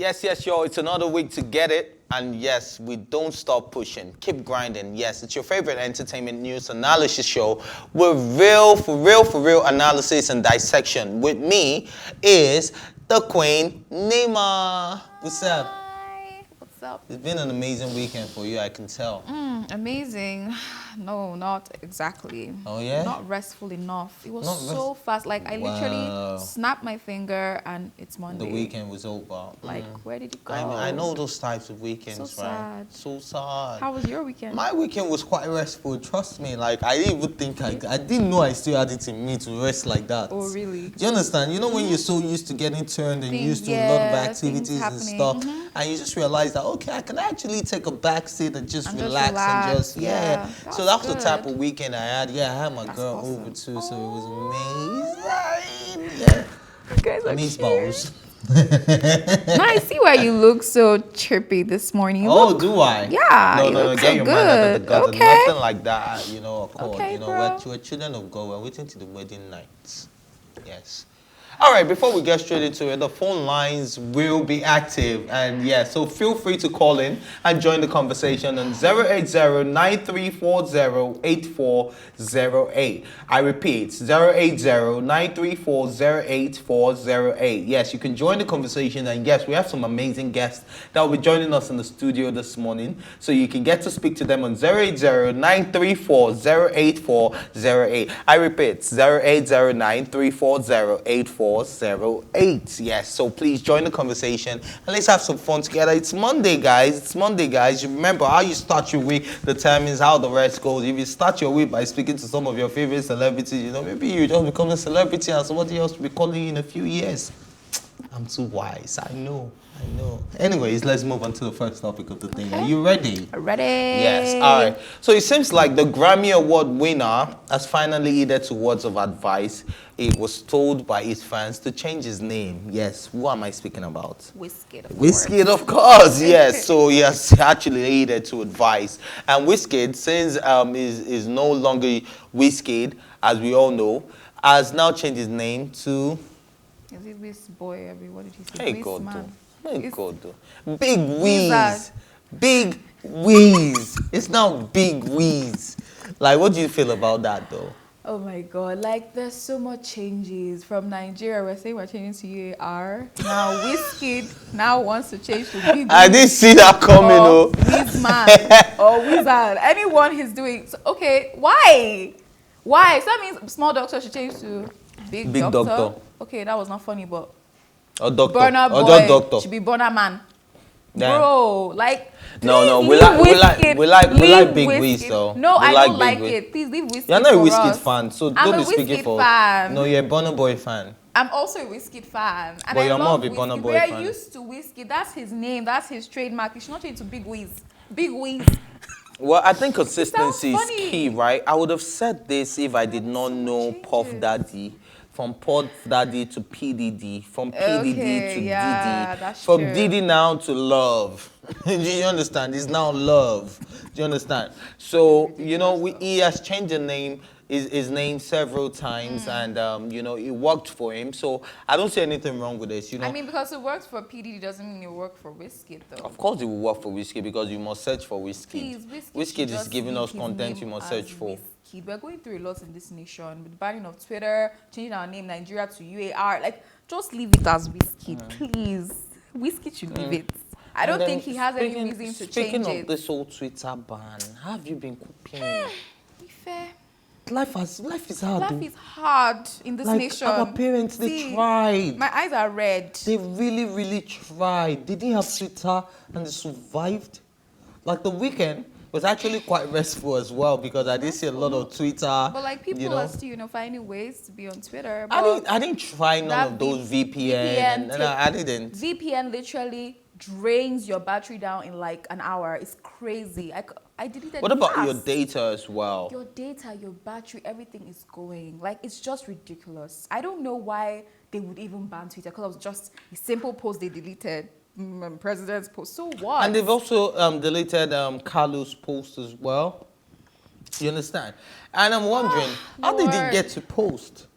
Yes, y'all. It's another week to get it. And yes, we don't stop pushing. Keep grinding. Yes, it's your favorite entertainment news analysis show with for real analysis and dissection. With me is the Queen, Nima. What's up? Hi. What's up? It's been an amazing weekend for you, I can tell. Amazing. No, not exactly. Oh, yeah? Not restful enough. It was Not so fast. Like, I Wow. literally snapped my finger and it's Monday. The weekend was over. Like, where did it go? I know those types of weekends, So right? sad. So sad. How was your weekend? My weekend was quite restful, trust me. Like, I didn't even think, I didn't know I still had it in me to rest like that. Oh, really? Do you understand? You know when you're so used to getting turned and used to a lot of activities and stuff, and you just realize that, okay, I can actually take a back seat and just relax and just, So that was the type of weekend I had. Yeah, I had my girl over too, so it was amazing. Yeah. You guys are Amaze balls. Now I see why you look so chirpy this morning. Do I? Yeah. No, get your mind out of the gutter. Nothing like that, of course. Okay, we're children of God. We're waiting to the wedding night. Yes. All right, before we get straight into it, the phone lines will be active. And so feel free to call in and join the conversation on 080-9340-8408. I repeat, 080-9340-8408. Yes, you can join the conversation. And yes, we have some amazing guests that will be joining us in the studio this morning. So you can get to speak to them on 080-9340-8408. I repeat, 080-9340-8408. Yes, so please join the conversation and let's have some fun together. It's Monday, guys. You remember how you start your week determines how the rest goes. If you start your week by speaking to some of your favorite celebrities, maybe you just become a celebrity and somebody else will be calling you in a few years. I'm too wise. I know. Anyways, let's move on to the first topic of the thing. Are you ready? Ready. Yes. All right. So it seems like the Grammy Award winner has finally heeded to words of advice. He was told by his fans to change his name. Yes. Who am I speaking about? Wizkid, of course. Yes. So he has actually heeded to advice. And Wizkid, since is no longer Wizkid, as we all know, has now changed his name to... Is it Wiz boy? What did he say? Hey, Wiz God, man. Big Wiz. Big Wiz. It's now Big Wiz. Like, what do you feel about that, though? Oh my God! Like, there's so much changes from Nigeria. We're saying we're changing to UAR. Now Wizkid now wants to change to Big Wiz. I didn't see that coming, or Wizman or Wizard. Anyone he's doing. So, okay, why? Why? So that means small doctor should change to Big Doctor. Okay, that was not funny, but doctor. Burner boy Just doctor. should be Burner man. Yeah. Bro, like no, we like Big Wiz though. No, I don't like Wiz. it. Please leave Wizkid. You're not a for Wizkid us. fan, so I'm don't a be speaking Wizkid for. fan. No, you're a Burna Boy fan. I'm also a Wizkid fan. And But I you're more love of a Burna Wizkid. Boy We're fan. used to Wizkid. That's his name. That's his trademark. You should not change to Big Wiz. Big Wiz. Well, I think consistency is funny. key, right? I would have said this if I did not know Puff Daddy. From Puff Daddy to PDD, from PDD to Diddy, from true. Diddy now to Love. Do you understand? It's now Love. Do you understand? So, he has changed his name several times, and, it worked for him. So, I don't see anything wrong with this, I mean, because it works for PDD doesn't mean it works for Wizkid, though. Of course it will work for Wizkid because you must search for Wizkid. Please, Wizkid is giving us content you must search for. Wizkid. We're going through a lot in this nation with the banning of Twitter, changing our name Nigeria to UAR. Like, just leave it as Wizkid, please. Wizkid should leave it. I don't think he has any reason to change it. Speaking of this whole Twitter ban, how have you been coping? Be fair. Life is hard. Life is hard in this nation. Our parents, they tried. My eyes are red. They really, really tried. They didn't have Twitter and they survived. Like the weekend was actually quite restful as well because I did see a lot of Twitter. But like people are still, finding ways to be on Twitter. But I didn't try none of those VPN. I didn't. VPN literally drains your battery down in like an hour. It's crazy. I deleted. What about your data as well? Your data, your battery, everything is going. Like, it's just ridiculous. I don't know why they would even ban Twitter because it was just a simple post they deleted. President's post. So what? And they've also deleted Carlos' post as well. You understand? And I'm wondering, how did he get to post?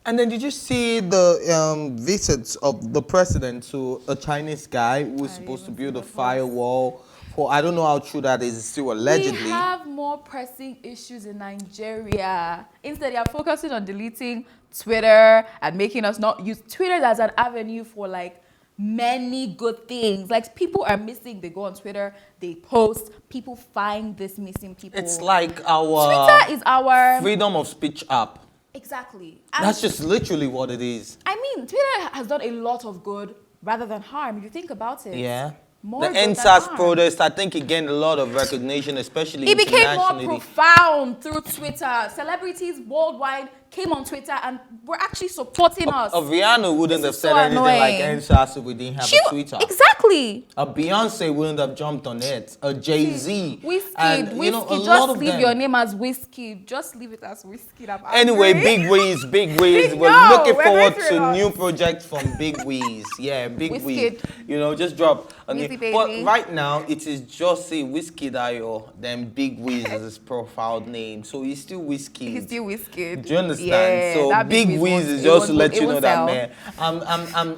And then did you see the visits of the president to a Chinese guy who was supposed to build a firewall for, I don't know how true that is, still allegedly. We have more pressing issues in Nigeria. Instead, they are focusing on deleting Twitter and making us not use Twitter as an avenue for like many good things. Like people are missing, they go on Twitter, they post, people find this missing people. It's like our Twitter is our freedom of speech app. Exactly. That's just literally what it is. I mean, Twitter has done a lot of good rather than harm, if you think about it. Yeah. More the good than NSAS harm. protest, I think it gained a lot of recognition, especially It became more internationally. profound through Twitter. Celebrities worldwide came on Twitter and were actually supporting us. A Rihanna wouldn't have is said so anything like annoying. NSAS if we didn't have a Twitter. Exactly. A Beyonce wouldn't have jumped on it. A Jay-Z. Wizkid, You know, a lot just of leave them. your name as Wizkid. Just leave it as Wizkid. I'm Anyway, angry. Big Wiz, Big Wiz. We're No, looking we're forward going through to a new lot. projects from Big Wiz. Yeah, Big Wiz. Wizkid. You know, just drop a new. Wizzy But baby. right now, it is just say Wizkid Ayo, then Big Wiz as his profile name. So he's still Wizkid. He's still Wizkid. Do you understand? Yeah, so that Big Wiz Wiz won't- is it just to won't- let it you know won't that, sell. man.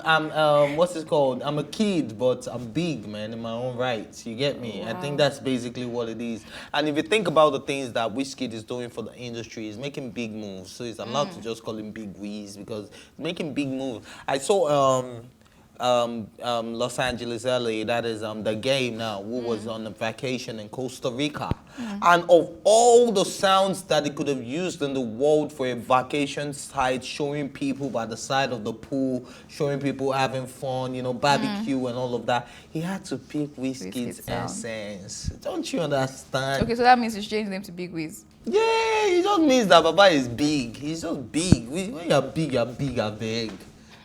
I'm what's it called? I'm a kid, but I'm big, man, in my own right. You get me? I think that's basically what it is. And if you think about the things that Wizkid is doing for the industry, he's making big moves. So he's allowed to just call him Big Wiz because he's making big moves. I saw Los Angeles, LA, that is the game now, who was on a vacation in Costa Rica. And of all the sounds that he could have used in the world for a vacation site, showing people by the side of the pool, showing people having fun, you know, barbecue and all of that, he had to pick Wizkid's sound. essence. Don't you understand? Okay, so that means he's changed his name to Big Wiz. Yeah, it just means that Baba is big. He's just big. When you're big, I beg.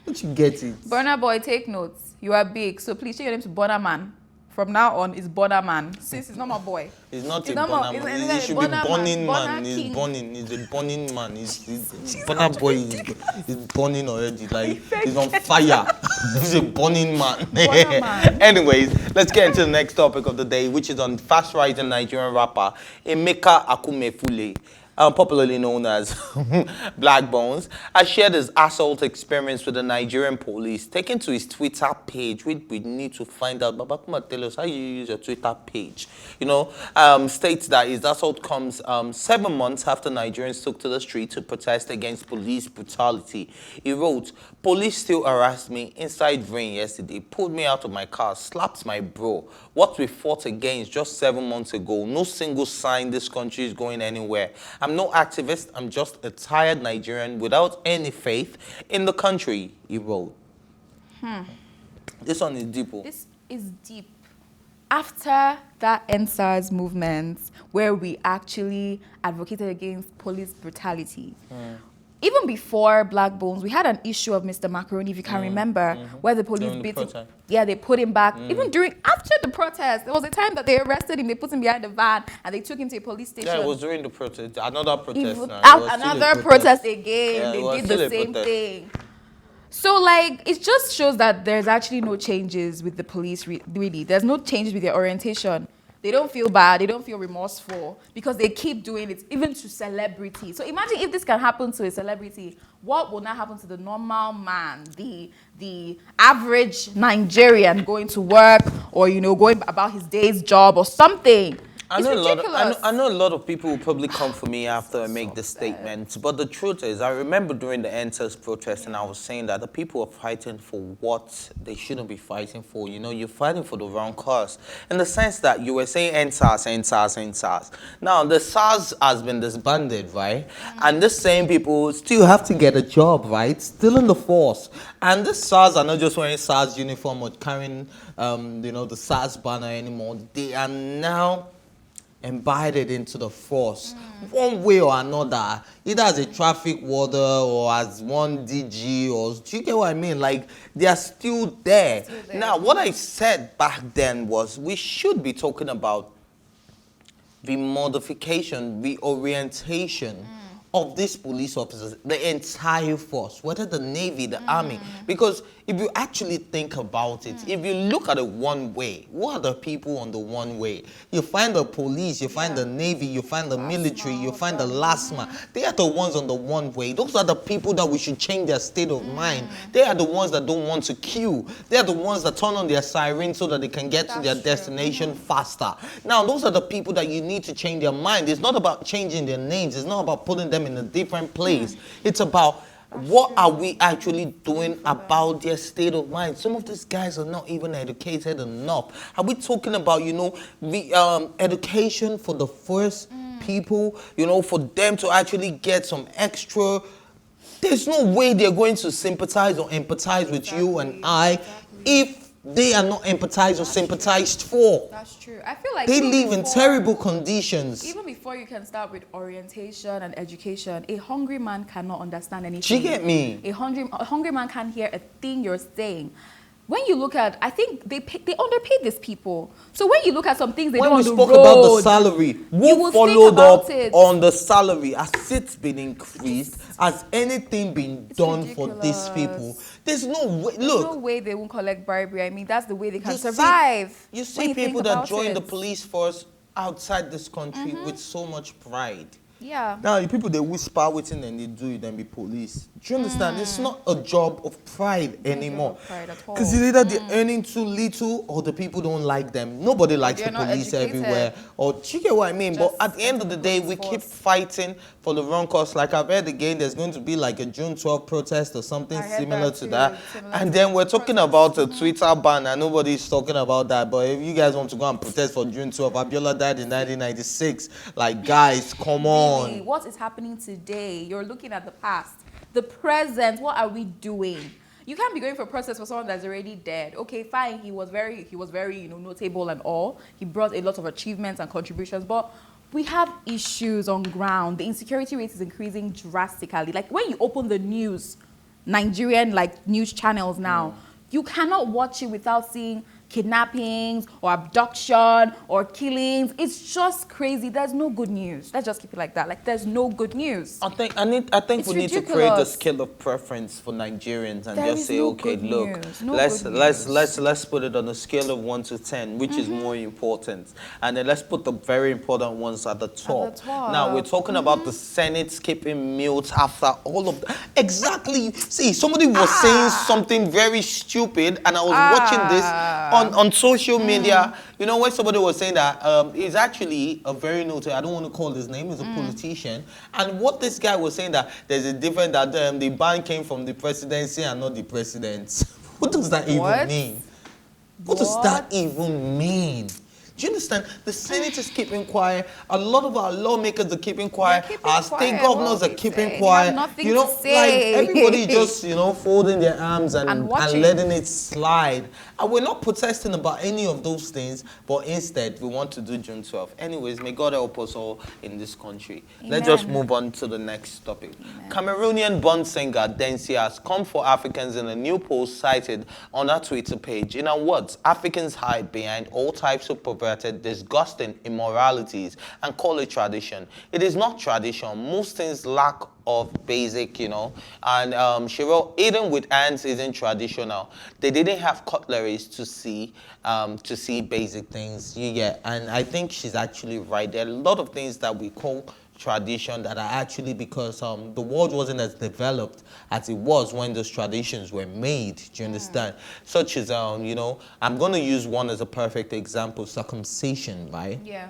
Don't you get it? Burna Boy, take notes. You are big, so please change your name to Burna Man. From now on, it's Burna Man. Since it's not my boy. He's not a not Bonner more- man. it's He should be Bonner burning man. man. Bonner He's king. burning. He's a burning man. He's Bonner boy is burning already. Like he's on fire. He's a burning man. Bonner man. Anyways, let's get into the next topic of the day, which is on fast-rising Nigerian rapper Emeka Akumefule, popularly known as Blaqbonez, has shared his assault experience with the Nigerian police, taken to his Twitter page. We need to find out. Baba, come and tell us how you use your Twitter page. You know, states that his assault comes 7 months after Nigerians took to the street to protest against police brutality. He wrote, "Police still harassed me inside rain yesterday, pulled me out of my car, slapped my bro. What we fought against just 7 months ago, no single sign this country is going anywhere. I'm no activist, I'm just a tired Nigerian without any faith in the country," he wrote. This one is deep. This is deep. After that NSAS movement, where we actually advocated against police brutality, even before Blaqbonez, we had an issue of Mr. Macaroni, if you can remember, where the police During the beat him. protest. Yeah, they put him back. Even after the protest, there was a time that they arrested him, they put him behind the van, and they took him to a police station. Yeah, it was during the protest. Another protest Even now. It out was still a another protest again. Yeah, it was they did still the a same protest. thing. So, like, it just shows that there's actually no changes with the police, really. There's no changes with their orientation. They don't feel bad. They don't feel remorseful because they keep doing it, even to celebrities. So imagine if this can happen to a celebrity, what will now happen to the normal man, the average Nigerian going to work or, you know, going about his day's job or something? It's ridiculous. I know a lot of people will probably come for me after I make this statement, but the truth is, I remember during the NSAS protest, and I was saying that the people are fighting for what they shouldn't be fighting for. You know, you're fighting for the wrong cause, in the sense that you were saying NSAS. Now, the SARS has been disbanded, right? And the same people still have to get a job, right? Still in the force. And the SARS are not just wearing SARS uniform or carrying, you know, the SARS banner anymore. They are now embedded into the force, one way or another, either as a traffic warder or as one DG, or do you get what I mean? Like, they are still there. Now, what I said back then was we should be talking about the modification, reorientation of these police officers, the entire force, whether the Navy, the Army, because if you actually think about it, if you look at it one way, what are the people on the one way? You find the police, you find the Navy, you find the military, you find the LASMA. They are the ones on the one way. Those are the people that we should change their state of mind. They are the ones that don't want to queue. They are the ones that turn on their siren so that they can get to their destination faster. Now, those are the people that you need to change their mind. It's not about changing their names. It's not about putting them in a different place. It's about what are we actually doing about their state of mind? Some of these guys are not even educated enough. Are we talking about, you know, the education for the first people, you know, for them to actually get some extra? There's no way they're going to sympathize or empathize with you and I if they are not empathized or sympathized for. That's true. I feel like they live in terrible conditions. Even before you can start with orientation and education, a hungry man cannot understand anything. Do you get me? A hungry man can't hear a thing you're saying. When you look at, I think they underpaid these people. So when you look at some things they do on the road, when we spoke about the salary, who followed up it. on the salary? Has it been increased? Has anything been done for these people? There's no way. Look, there's no way they won't collect bribery. I mean, that's the way they can survive. You see people that join the police force outside this country with so much pride. Yeah. Now, the people, they whisper within and they do it and be police. Do you understand? It's not a job of pride anymore. Because either they're earning too little or the people don't like them. Nobody likes the police everywhere. Or, do you get what I mean? But at the end of the day, we keep fighting for the wrong cause. Like I've heard again, there's going to be like a June 12 protest or something similar to that. And then we're talking about a Twitter ban and nobody's talking about that. But if you guys want to go and protest for June 12, Abiola died in 1996. Like, guys, come on. What is happening today? You're looking at the past. The present, what are we doing? You can't be going for a process for someone that's already dead. Okay, fine, he was very, you know, notable and all. He brought a lot of achievements and contributions, but we have issues on ground. The insecurity rate is increasing drastically. Like when you open the news, Nigerian like news channels now, you cannot watch it without seeing kidnappings or abduction or killings. It's just crazy. There's no good news. Let's just keep it like that. Like there's no good news. I think we need to create a scale of preference for Nigerians and just say, okay, look, let's put it on a scale of 1 to 10, which is more important, and then let's put the very important ones at the top. Now we're talking about the Senate skipping mute after all of that. Exactly. See, somebody was saying something very stupid, and I was watching this on social media, you know, when somebody was saying that he's actually a very notable, I don't want to call his name, he's a politician. And what this guy was saying that there's a difference that the ban came from the presidency and not the president. What does that even mean? What does that even mean? Do you understand? The Senate is keeping quiet. A lot of our lawmakers are keeping quiet. Our state governors are keeping quiet. You know, like everybody just, you know, folding their arms and letting it slide. And we're not protesting about any of those things, but instead we want to do June 12th. Anyways, may God help us all in this country. Amen. Let's just move on to the next topic. Amen. Cameroonian-born singer Densia has come for Africans in a new post cited on her Twitter page. In her words, Africans hide behind all types of perverted, disgusting immoralities and call it tradition. It is not tradition. Most things lack of basic, you know, and she wrote, eating with hands isn't traditional. They didn't have cutleries to see basic things, you get. And I think she's actually right. There are a lot of things that we call tradition that are actually because the world wasn't as developed as it was when those traditions were made. Do you understand? Such as, you know, I'm going to use one as a perfect example, circumcision, right? Yeah.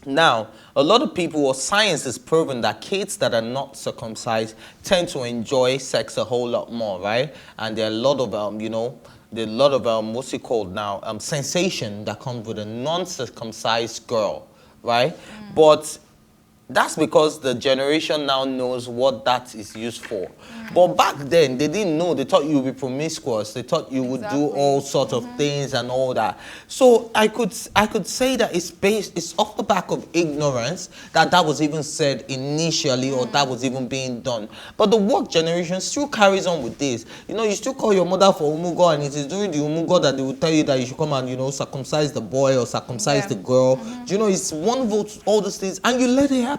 Now, a lot of people, or science has proven that kids that are not circumcised tend to enjoy sex a whole lot more, right? And there are a lot of, you know, there are a lot of, what's it called now, sensation that comes with a non-circumcised girl, right? But that's because the generation now knows what that is used for. But back then, they didn't know. They thought you would be promiscuous. They thought you would do all sorts of things and all that. So I could say that it's off the back of ignorance that was even said initially or that was even being done. But the work generation still carries on with this. You know, you still call your mother for umugo, and it is during the umugo that they will tell you that you should come and, you know, circumcise the boy or circumcise the girl. Do you know, it's one vote, all those things, and you let it happen.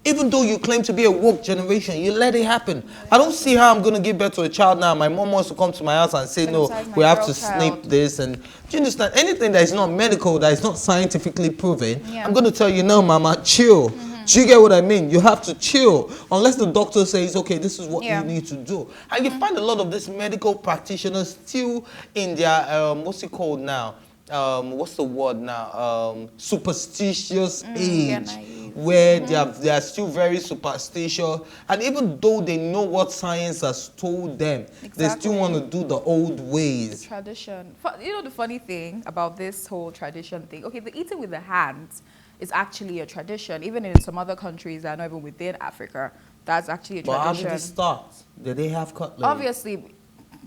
Even though you claim to be a woke generation, you let it happen. I don't see how I'm going to give birth to a child now. My mom wants to come to my house and say, no, we have to snip this. And do you understand? Anything that is not medical, that is not scientifically proven, I'm going to tell you, no, mama, chill. Do you get what I mean? You have to chill. Unless the doctor says, okay, this is what you need to do. And you find a lot of these medical practitioners still in their, what's it called now? What's the word now? Superstitious age. Where they are still very superstitious, and even though they know what science has told them, they still want to do the old ways. The tradition. You know the funny thing about this whole tradition thing? Okay, the eating with the hands is actually a tradition. Even in some other countries that are not even within Africa, that's actually a tradition. But how did it start? Did they have cutlery? Obviously,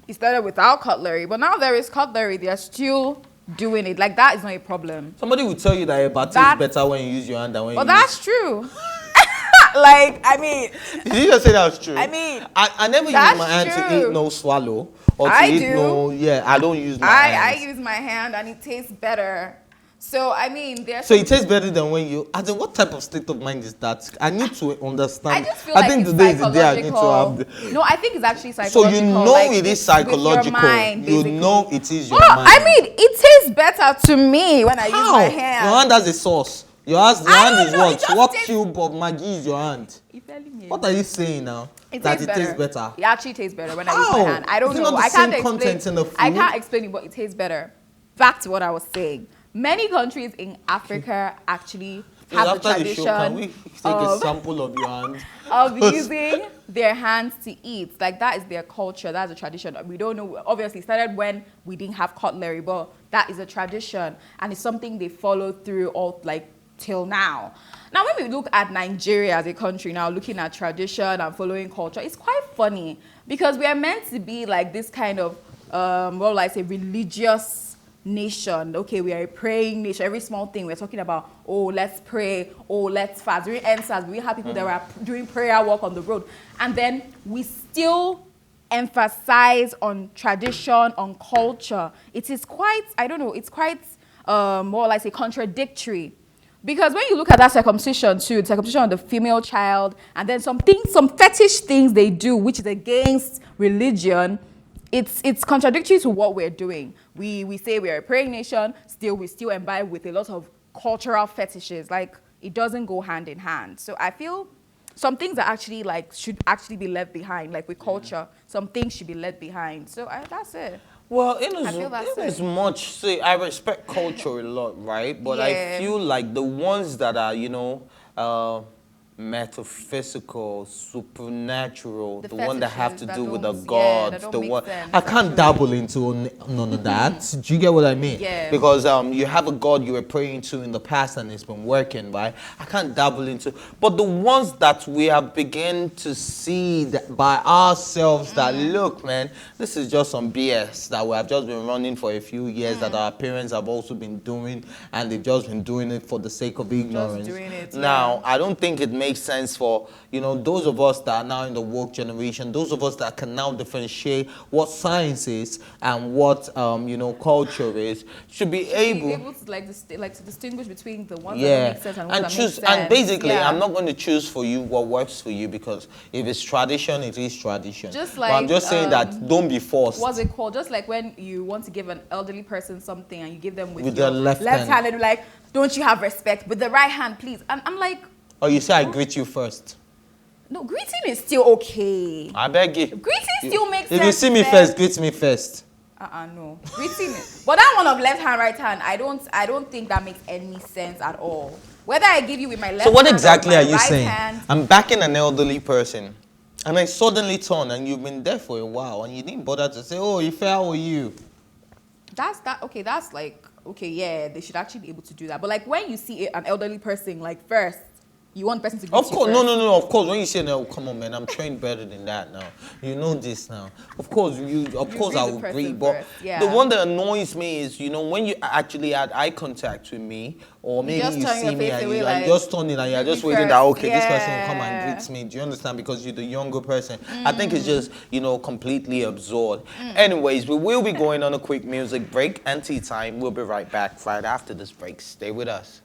it started without cutlery, but now there is cutlery. They are still doing it. Like, that is not a problem. Somebody will tell you that a batter is better when you use your hand than when you use... Well, that's true. Like, I mean... Did you just say that was true? I mean... I never use my hand to eat no swallow. Or to eat no... Yeah, I don't use my hand. I use my hand and it tastes better. So, I mean, there's... So it tastes better than when you... I think, what type of state of mind is that? I need to understand. I just feel like it's psychological. No, I think it's actually psychological. So you know like it is psychological. Mind, you know it is your mind. I mean, it tastes better to me when I use my hand. Your hand has a sauce. Your hand is what? What cube of Maggi is your hand? What are you saying now? It tastes better. It actually tastes better when I use my hand. I don't know. I can't explain. I can't explain it, but it tastes better. Back to what I was saying. Many countries in Africa actually have the tradition can we take a sample of your hand? Of using their hands to eat. Like, that is their culture. That's a tradition. We don't know. Obviously, it started when we didn't have cutlery, but that is a tradition. And it's something they follow through all, like, till now. Now, when we look at Nigeria as a country now, looking at tradition and following culture, it's quite funny because we are meant to be like this kind of, what will I say, religious nation. Okay, we are a praying nation. Every small thing we're talking about, oh, let's pray, oh, let's fast. During NSAS, we have people that were doing prayer walk on the road. And then we still emphasize on tradition, on culture. It is quite, I don't know, it's quite more like a contradictory. Because when you look at that circumcision too, the circumcision of the female child, and then some fetish things they do, which is against religion, it's contradictory to what we're doing. We say we're a praying nation, we still imbibe with a lot of cultural fetishes. Like, it doesn't go hand in hand. So I feel some things are actually should actually be left behind. Like with culture, some things should be left behind. So that's it. Well, in as much, say, I respect culture a lot, right? But I feel like the ones that are, you know, metaphysical, supernatural, the one that have to do with the gods, the one I can't dabble into none of that. Do you get what I mean? Yeah. Because you have a god you were praying to in the past and it's been working, right? I can't dabble into. But the ones that we have begun to see that by ourselves, that look, man, this is just some BS that we have just been running for a few years, that our parents have also been doing, and they've just been doing it for the sake of ignorance. Just doing it, now, I don't think it makes sense for, you know, those of us that are now in the woke generation, those of us that can now differentiate what science is and what you know, culture is, should be able to distinguish between the ones that make sense and ones that make sense. And basically, I'm not going to choose for you what works for you, because if it's tradition, it is tradition. Just like, but I'm just saying that don't be forced. What's it called? Just like when you want to give an elderly person something and you give them with your the left hand, and you're like, don't you have respect? With the right hand, please. And I'm like, or you say, I greet you first. No, greeting is still okay. I beg you. Greeting still makes sense. If you see me first, greet me first. No. Greeting. But that one of left hand, right hand, I don't think that makes any sense at all. Whether I give you with my left hand, so what exactly are you right saying? Hand, I'm backing an elderly person, and I suddenly turn, and you've been there for a while, and you didn't bother to say, oh, if how are you? Okay, that's like, okay, yeah, they should actually be able to do that. But like when you see an elderly person, like first, you want the person to greet Of course, you first. no. Of course, when you say no, come on, man, I'm trained better than that now. You know this now. Of course, I will agree. But the one that annoys me is, you know, when you actually had eye contact with me, or maybe you see me and you're like, just turning and you're just waiting that, okay, this person will come and greet me. Do you understand? Because you're the younger person. I think it's just, you know, completely absurd. Anyways, we will be going on a quick music break and tea time. We'll be right back right after this break. Stay with us.